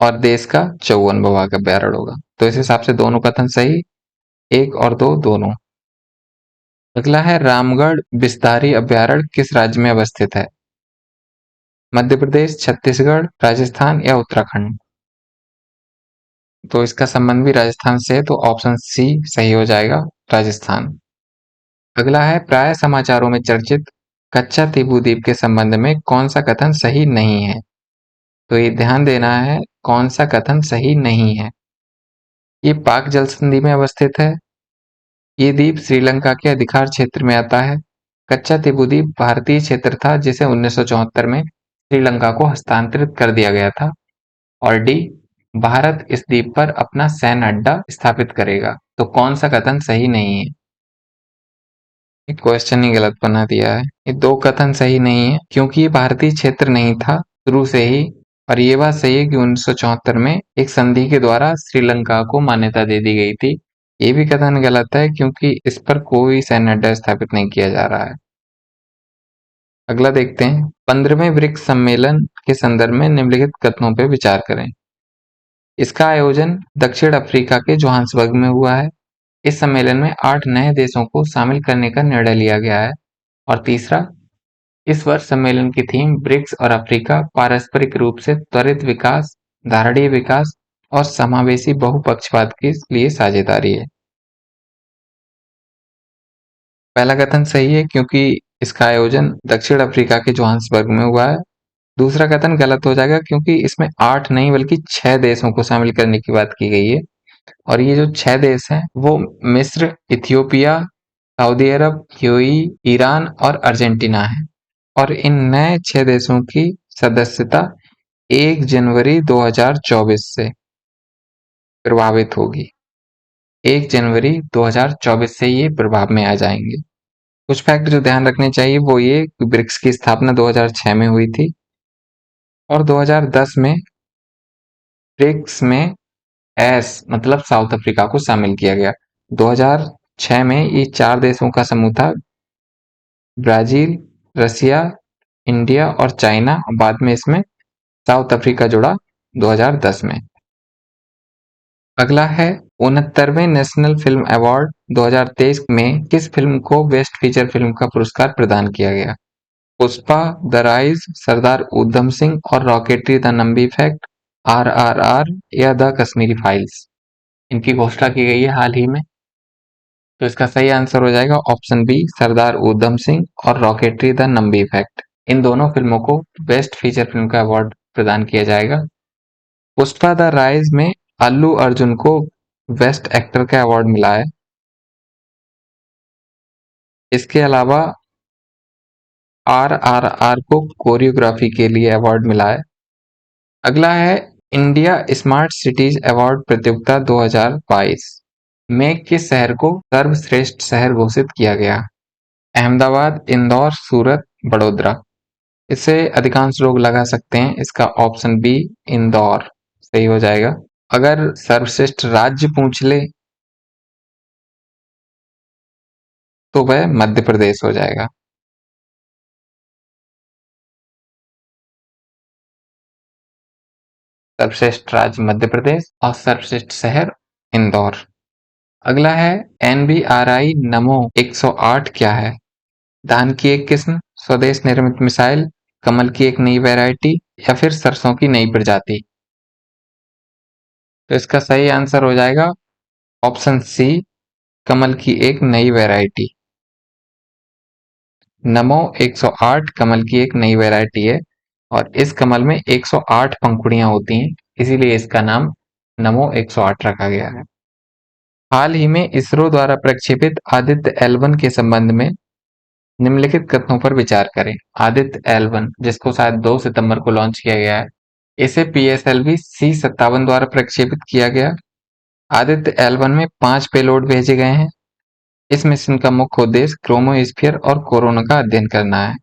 और देश का 54वां बाघ अभ्यारण्य होगा। तो इस हिसाब से दोनों कथन सही, 1 और 2 दोनों। अगला है रामगढ़ बिस्तारी अभ्यारण्य किस राज्य में अवस्थित है? मध्य प्रदेश, छत्तीसगढ़, राजस्थान या उत्तराखंड? तो इसका संबंध भी राजस्थान से है, तो ऑप्शन सी सही हो जाएगा, राजस्थान। अगला है प्राय समाचारों में चर्चित कच्चा टिब्बू द्वीप के संबंध में कौन सा कथन सही नहीं है? तो ये ध्यान देना है कौन सा कथन सही नहीं है। ये पाक जल संधि में अवस्थित है। ये द्वीप श्रीलंका के अधिकार क्षेत्र में आता है। कच्चा टिब्बू द्वीप भारतीय क्षेत्र था जिसे 1974 में श्रीलंका को हस्तांतरित कर दिया गया था। और डी, भारत इस द्वीप पर अपना सैन्य अड्डा स्थापित करेगा। तो कौन सा कथन सही नहीं है? क्वेश्चन ही गलत बना दिया है। ये दो कथन सही नहीं है क्योंकि ये भारतीय क्षेत्र नहीं था शुरू से ही, और ये बात सही है कि 1974 में एक संधि के द्वारा श्रीलंका को मान्यता दे दी गई थी। ये भी कथन गलत है क्योंकि इस पर कोई सैन्य अड्डा स्थापित नहीं किया जा रहा है। अगला देखते हैं, 15वें ब्रिक्स सम्मेलन के संदर्भ में निम्नलिखित कथनों पर विचार करें। इसका आयोजन दक्षिण अफ्रीका के जोहान्सबर्ग में हुआ है। इस सम्मेलन में 8 नए देशों को शामिल करने का निर्णय लिया गया है। और तीसरा, इस वर्ष सम्मेलन की थीम ब्रिक्स और अफ्रीका पारस्परिक रूप से त्वरित विकास, धारणीय विकास और समावेशी बहुपक्षवाद के लिए साझेदारी है। पहला कथन सही है क्योंकि इसका आयोजन दक्षिण अफ्रीका के जोहान्सबर्ग में हुआ है। दूसरा कथन गलत हो जाएगा क्योंकि इसमें 8 नहीं बल्कि 6 देशों को शामिल करने की बात की गई है, और ये जो 6 देश हैं वो मिस्र, इथियोपिया, सऊदी अरब, यूएई, ईरान और अर्जेंटीना है। और इन नए 6 देशों की सदस्यता 1 जनवरी 2024 से प्रभावित होगी। 1 जनवरी 2024 से ये प्रभाव में आ जाएंगे। कुछ फैक्ट जो ध्यान रखने चाहिए वो ये कि ब्रिक्स की स्थापना 2006 में हुई थी और 2010 में ब्रिक्स में एस मतलब साउथ अफ्रीका को शामिल किया गया। 2006 में ये 4 देशों का समूह था, ब्राजील, रसिया, इंडिया और चाइना। बाद में इसमें साउथ अफ्रीका जुड़ा 2010 में। अगला है 69वें नेशनल फिल्म अवार्ड 2023 में किस फिल्म को बेस्ट फीचर फिल्म का पुरस्कार प्रदान किया गया? पुष्पा, द राइज, सरदार उधम सिंह और rocketry the Nambi effect, RRR या द कश्मीरी फाइल्स? इनकी घोषणा की गई है हाल ही में। तो इसका सही आंसर हो जाएगा ऑप्शन बी, सरदार उधम सिंह और रॉकेटरी द नंबी इफेक्ट। इन दोनों फिल्मों को बेस्ट फीचर फिल्म का अवार्ड प्रदान किया जाएगा। पुष्पा द राइज में अल्लू अर्जुन को बेस्ट एक्टर का अवार्ड मिला है। इसके अलावा RRR को कोरियोग्राफी के लिए अवार्ड मिला है। अगला है इंडिया स्मार्ट सिटीज अवार्ड प्रतियोगिता 2022 में किस शहर को सर्वश्रेष्ठ शहर घोषित किया गया? अहमदाबाद, इंदौर, सूरत, बड़ोदरा? इसे अधिकांश लोग लगा सकते हैं। इसका ऑप्शन बी, इंदौर सही हो जाएगा। अगर सर्वश्रेष्ठ राज्य पूछ ले तो वह मध्य प्रदेश हो जाएगा। सर्वश्रेष्ठ राज्य मध्य प्रदेश और सर्वश्रेष्ठ शहर इंदौर। अगला है NBRI नमो 108 क्या है? धान की एक किस्म, स्वदेश निर्मित मिसाइल, कमल की एक नई वैरायटी या फिर सरसों की नई प्रजाति? तो इसका सही आंसर हो जाएगा ऑप्शन सी, कमल की एक नई वैरायटी। नमो 108 कमल की एक नई वैरायटी है और इस कमल में 108 पंखुड़ियां होती हैं, इसीलिए इसका नाम नमो 108 रखा गया है। हाल ही में इसरो द्वारा प्रक्षेपित आदित्य L1 के संबंध में निम्नलिखित कथनों पर विचार करें। आदित्य L1 जिसको शायद 2 सितंबर को लॉन्च किया गया है, इसे PSLV C57 द्वारा प्रक्षेपित किया गया। आदित्य L1 में 5 पेलोड भेजे गए हैं। इस मिशन का मुख्य उद्देश्य क्रोमोस्फीयर और कोरोना का अध्ययन करना है।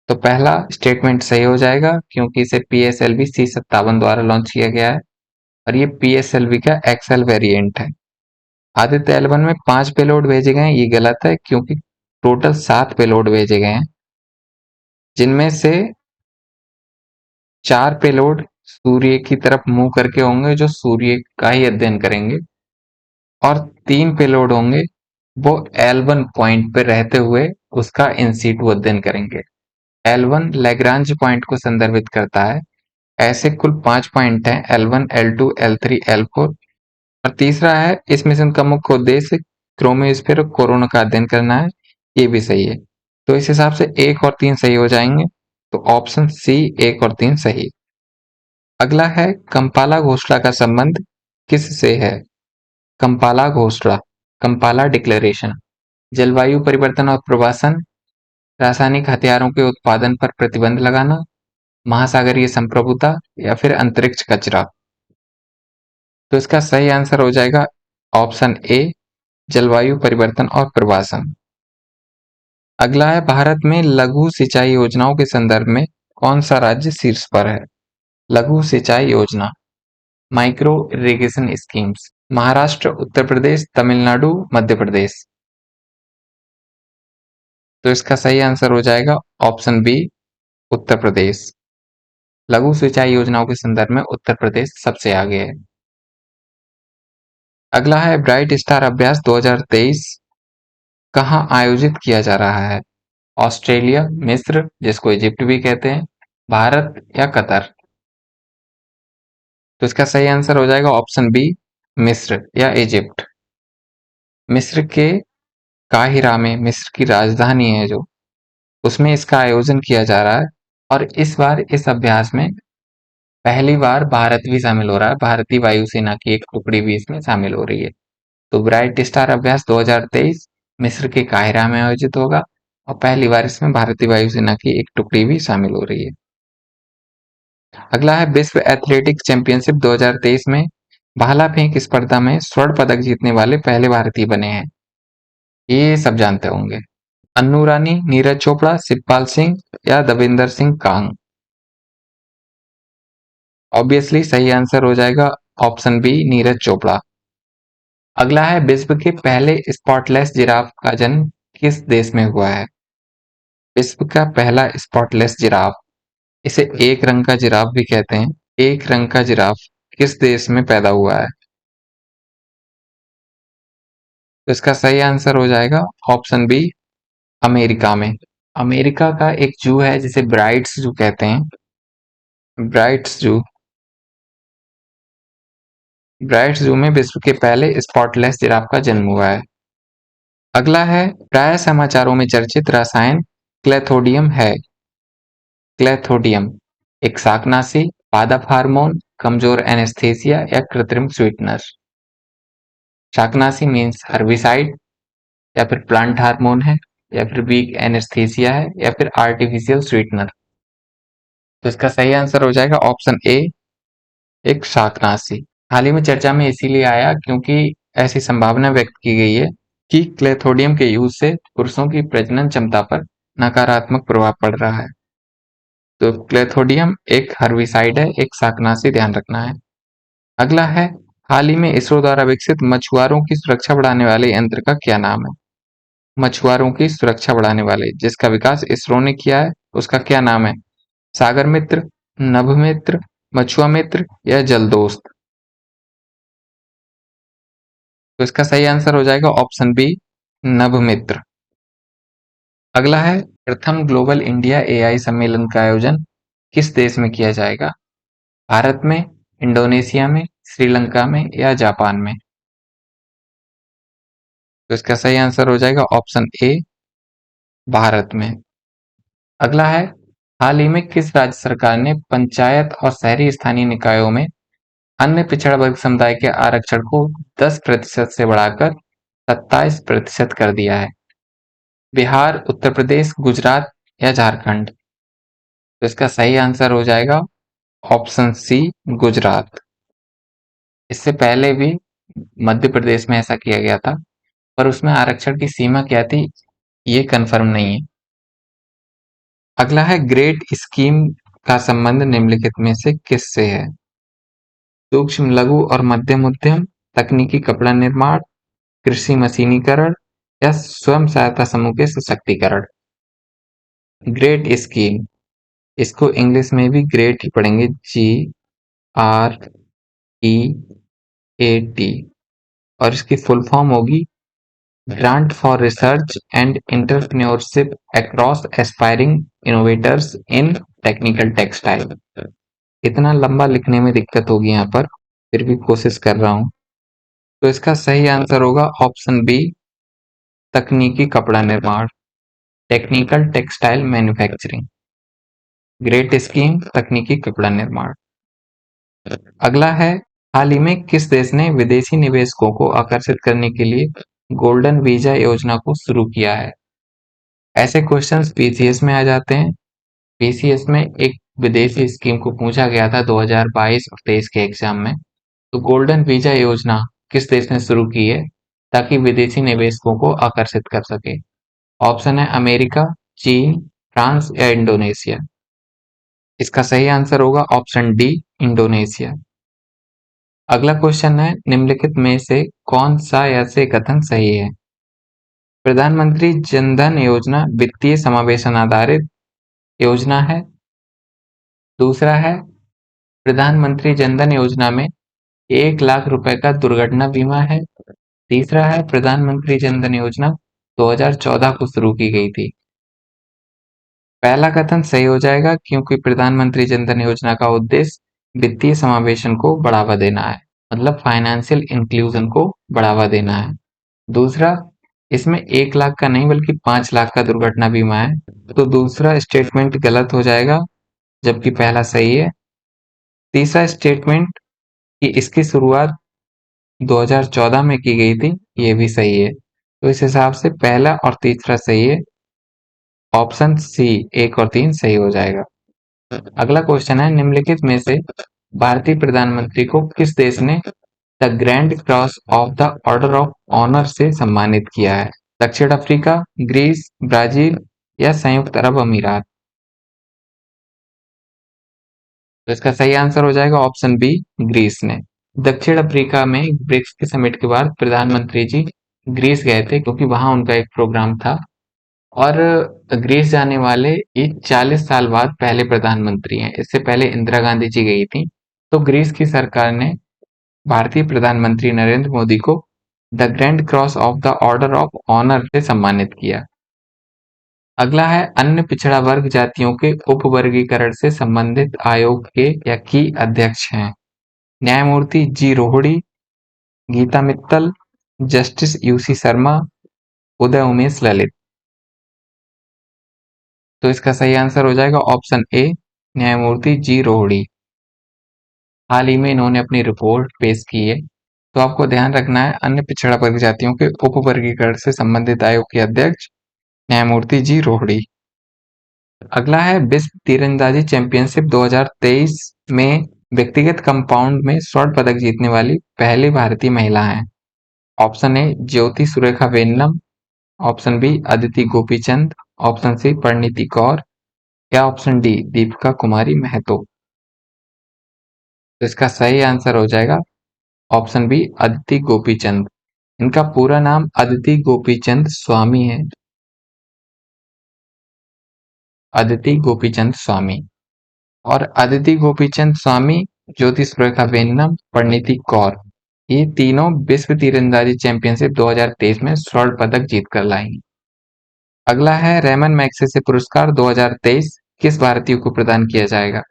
तो पहला स्टेटमेंट सही हो जाएगा क्योंकि इसे PSLV C57 द्वारा लॉन्च किया गया है और ये PSLV का एक्सेल वेरिएंट है। आदित्य L1 में 5 पेलोड भेजे गए हैं, ये गलत है क्योंकि टोटल 7 पेलोड भेजे गए हैं, जिनमें से 4 पेलोड सूर्य की तरफ मुंह करके होंगे जो सूर्य का ही अध्ययन करेंगे और 3 पेलोड होंगे वो L1 पॉइंट पर रहते हुए उसका इन सीटू अध्ययन करेंगे। L1 लैग्रांज पॉइंट को संदर्भित करता है। ऐसे कुल 5 पॉइंट हैं L1, L2, L3, L4 और तीसरा है इस मिशन का मुख्य उद्देश्य क्रोमोस्फीयर और कोरोना का अध्ययन करना है, ये भी सही है। तो इस हिसाब से 1 और 3 सही हो जाएंगे, तो ऑप्शन सी 1 और 3 सही। अगला है कंपाला घोषणा का संबंध किससे है? कंपाला घोषणा, कंपाला डिक्लेरेशन, जलवायु परिवर्तन और प्रवासन, रासायनिक हथियारों के उत्पादन पर प्रतिबंध लगाना, महासागरीय संप्रभुता या फिर अंतरिक्ष कचरा। तो इसका सही आंसर हो जाएगा ऑप्शन ए, जलवायु परिवर्तन और प्रवासन। अगला है भारत में लघु सिंचाई योजनाओं के संदर्भ में कौन सा राज्य शीर्ष पर है? लघु सिंचाई योजना, micro irrigation schemes, Maharashtra, Uttar Pradesh, Tamil Nadu, Madhya Pradesh. तो इसका सही आंसर हो जाएगा ऑप्शन बी, उत्तर प्रदेश। लघु सिंचाई योजनाओं के संदर्भ में उत्तर प्रदेश सबसे आगे है। अगला है ब्राइट स्टार अभ्यास 2023 कहाँ आयोजित किया जा रहा है? ऑस्ट्रेलिया, मिस्र जिसको इजिप्ट भी कहते हैं, भारत या कतर। तो इसका सही आंसर हो जाएगा ऑप्शन बी, मिस्र या इजिप्ट। मिस्र के काहिरा में, मिस्र की राजधानी है जो, उसमें इसका आयोजन किया जा रहा है और इस बार इस अभ्यास में पहली बार भारत भी शामिल हो रहा है। भारतीय वायुसेना की एक टुकड़ी भी इसमें शामिल हो रही है। तो ब्राइट स्टार अभ्यास 2023 मिस्र के काहिरा में आयोजित होगा और पहली बार इसमें भारतीय वायुसेना की एक टुकड़ी भी शामिल हो रही है। अगला है विश्व एथलेटिक्स चैंपियनशिप 2023 में भाला फेंक स्पर्धा में स्वर्ण पदक जीतने वाले पहले भारतीय बने हैं, ये सब जानते होंगे। अन्नू रानी, नीरज चोपड़ा, शिवपाल सिंह या दविंदर सिंह कांग। ऑब्वियसली सही आंसर हो जाएगा ऑप्शन बी, नीरज चोपड़ा। अगला है विश्व के पहले स्पॉटलेस जिराफ का जन्म किस देश में हुआ है? विश्व का पहला स्पॉटलेस जिराफ, इसे एक रंग का जिराफ भी कहते हैं, एक रंग का जिराफ किस देश में पैदा हुआ है? तो इसका सही आंसर हो जाएगा ऑप्शन बी, अमेरिका में। अमेरिका का एक जू है जिसे ब्राइट्स जू कहते हैं, ब्राइट्स जू। ब्राइट्स जू में विश्व के पहले स्पॉटलेस जिराफ का जन्म हुआ है। अगला है प्राय समाचारों में चर्चित रसायन क्लेथोडियम है। क्लेथोडियम एक शाकनाशी, पादप हार्मोन, कमजोर एनेस्थेसिया या कृत्रिम स्वीटनर। शाकनाशी मीन्स हर्बिसाइड या फिर प्लांट हार्मोन है या फिर वीक एनेस्थेसिया है या फिर आर्टिफिशियल स्वीटनर। तो इसका सही आंसर हो जाएगा ऑप्शन ए, एक शाकनाशी। हाल ही में चर्चा में इसीलिए आया क्योंकि ऐसी संभावना व्यक्त की गई है कि क्लेथोडियम के यूज से पुरुषों की प्रजनन क्षमता पर नकारात्मक प्रभाव पड़ रहा है। तो क्लेथोडियम एक हर्बिसाइड है, एक शाकनाशी, ध्यान रखना है। अगला है हाल ही में इसरो द्वारा विकसित मछुआरों की सुरक्षा बढ़ाने वाले यंत्र का क्या नाम है? मछुआरों की सुरक्षा बढ़ाने वाले जिसका विकास इसरो ने किया है उसका क्या नाम है? सागर मित्र, नभ मित्र, मछुआ मित्र या जलदोस्त। तो इसका सही आंसर हो जाएगा ऑप्शन बी, नभ मित्र। अगला है प्रथम ग्लोबल इंडिया एआई सम्मेलन का आयोजन किस देश में किया जाएगा? भारत में, इंडोनेशिया में, श्रीलंका में या जापान में। तो इसका सही आंसर हो जाएगा ऑप्शन ए, भारत में। अगला है हाल ही में किस राज्य सरकार ने पंचायत और शहरी स्थानीय निकायों में अन्य पिछड़ा वर्ग समुदाय के आरक्षण को 10% से बढ़ाकर 27% कर दिया है? बिहार, उत्तर प्रदेश, गुजरात या झारखंड? तो इसका सही आंसर हो जाएगा ऑप्शन सी, गुजरात। इससे पहले भी मध्य प्रदेश में ऐसा किया गया था, पर उसमें आरक्षण की सीमा क्या थी ये कंफर्म नहीं है। अगला है ग्रेट स्कीम का संबंध निम्नलिखित में से किससे है? सूक्ष्म, लघु और मध्यम उद्यम, तकनीकी कपड़ा निर्माण, कृषि मशीनीकरण या स्वयं सहायता समूह के सशक्तिकरण? ग्रेट स्कीम, इसको इंग्लिश में भी ग्रेट ही पढ़ेंगे, GREAT, और इसकी फुल फॉर्म होगी grant for research and entrepreneurship across aspiring innovators in technical textile. इतना लंबा लिखने में दिक्कत होगी यहाँ पर, फिर भी कोशिश कर रहा हूँ। तो इसका सही आंसर होगा ऑप्शन बी, तकनीकी कपड़ा निर्माण, technical textile manufacturing. Great scheme, तकनीकी कपड़ा निर्माण। अगला है, हाल ही में किस देश ने विदेशी निवेशकों को आकर्षित करने के लिए गोल्डन वीजा योजना को शुरू किया है? ऐसे क्वेश्चंस पीसीएस में आ जाते हैं। पीसीएस में एक विदेशी स्कीम को पूछा गया था 2022 और 23 के एग्जाम में। तो गोल्डन वीजा योजना किस देश ने शुरू की है ताकि विदेशी निवेशकों को आकर्षित कर सके? ऑप्शन है अमेरिका, चीन, फ्रांस या इंडोनेशिया। इसका सही आंसर होगा ऑप्शन डी, इंडोनेशिया। अगला क्वेश्चन है, निम्नलिखित में से कौन सा ऐसे कथन सही है? प्रधानमंत्री जन धन योजना वित्तीय समावेशन आधारित योजना है। दूसरा है, प्रधानमंत्री जन धन योजना में 1 लाख रुपए का दुर्घटना बीमा है। तीसरा है, प्रधानमंत्री जन धन योजना 2014 को शुरू की गई थी। पहला कथन सही हो जाएगा क्योंकि प्रधानमंत्री जन धन योजना का उद्देश्य वित्तीय समावेशन को बढ़ावा देना है, मतलब फाइनेंशियल इंक्लूजन को बढ़ावा देना है। दूसरा, इसमें 1 लाख का नहीं बल्कि 5 लाख का दुर्घटना बीमा है, तो दूसरा स्टेटमेंट गलत हो जाएगा जबकि पहला सही है। तीसरा स्टेटमेंट कि इसकी शुरुआत 2014 में की गई थी, ये भी सही है। तो इस हिसाब से पहला और तीसरा सही है। ऑप्शन सी 1 और 3 सही हो जाएगा। अगला क्वेश्चन है, निम्नलिखित में से भारतीय प्रधानमंत्री को किस देश ने the grand cross of the order of honour से सम्मानित किया है? दक्षिण अफ्रीका, ग्रीस, ब्राजील या संयुक्त अरब अमीरात? तो इसका सही आंसर हो जाएगा ऑप्शन बी, ग्रीस ने। दक्षिण अफ्रीका में ब्रिक्स के समिट के बाद प्रधानमंत्री जी ग्रीस गए थे क्योंकि वहां उनका एक प्रोग्राम था, और ग्रीस जाने वाले ये 40 साल बाद पहले प्रधानमंत्री हैं। इससे पहले इंदिरा गांधी जी गई थी। तो ग्रीस की सरकार ने भारतीय प्रधानमंत्री नरेंद्र मोदी को the grand cross of the order of honour से सम्मानित किया। अगला है, अन्य पिछड़ा वर्ग जातियों के उपवर्गीकरण से संबंधित आयोग के या की अध्यक्ष हैं? न्यायमूर्ति जी रोहड़ी, गीता मित्तल, जस्टिस यूसी शर्मा, उदय उमेश ललित? तो इसका सही आंसर हो जाएगा ऑप्शन ए, न्यायमूर्ति जी रोहड़ी। हाल ही में इन्होंने अपनी रिपोर्ट पेश की है। तो आपको ध्यान रखना है, अन्य पिछड़ा वर्ग जातियों के उपवर्गीकरण से संबंधित आयोग के अध्यक्ष न्यायमूर्ति जी रोहड़ी। अगला है, विश्व तीरंदाजी चैंपियनशिप 2023 में व्यक्तिगत कंपाउंड में स्वर्ण पदक जीतने वाली पहली भारतीय महिला हैं? Option A, Jyothi Surekha Vennam, option B, Aditi Gopichand, option C, Parineeti Kaur या ऑप्शन डी, दीपिका कुमारी महतो? तो इसका सही आंसर हो जाएगा ऑप्शन बी, अदिति गोपीचंद। इनका पूरा नाम अदिति गोपीचंद स्वामी है। अदिति गोपीचंद स्वामी। और अदिति गोपीचंद स्वामी, ज्योति सुरेखा वेन्नम, परिणीति कौर, ये तीनों विश्व तीरंदाजी चैंपियनशिप 2023 में स्वर्ण पदक जीत कर लाई। अगला है, रेमन मैग्सेसे पुरस्कार 2023 किस भारतीय को प्रदान किया जाएगा?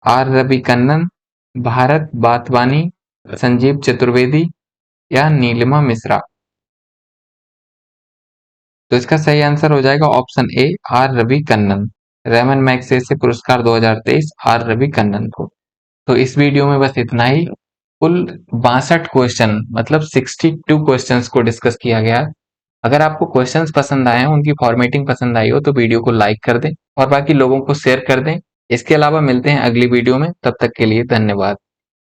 आर रवि कन्नन, भारत बातवानी, संजीव चतुर्वेदी या नीलिमा मिश्रा? तो इसका सही आंसर हो जाएगा option A, R Ravi Kannan. Ramon Magsaysay पुरस्कार 2023 आर रवि कन्नन को। तो इस वीडियो में बस इतना ही। कुल 62 क्वेश्चन मतलब 62 क्वेश्चंस को डिस्कस किया गया। अगर आपको क्वेश्चंस पसंद आए हो, उनकी फॉर्मेटिंग पसंद आई हो, तो वीडियो को लाइक कर दें और बाकी लोगों को शेयर कर दें। इसके अलावा मिलते हैं अगली वीडियो में, तब तक के लिए धन्यवाद।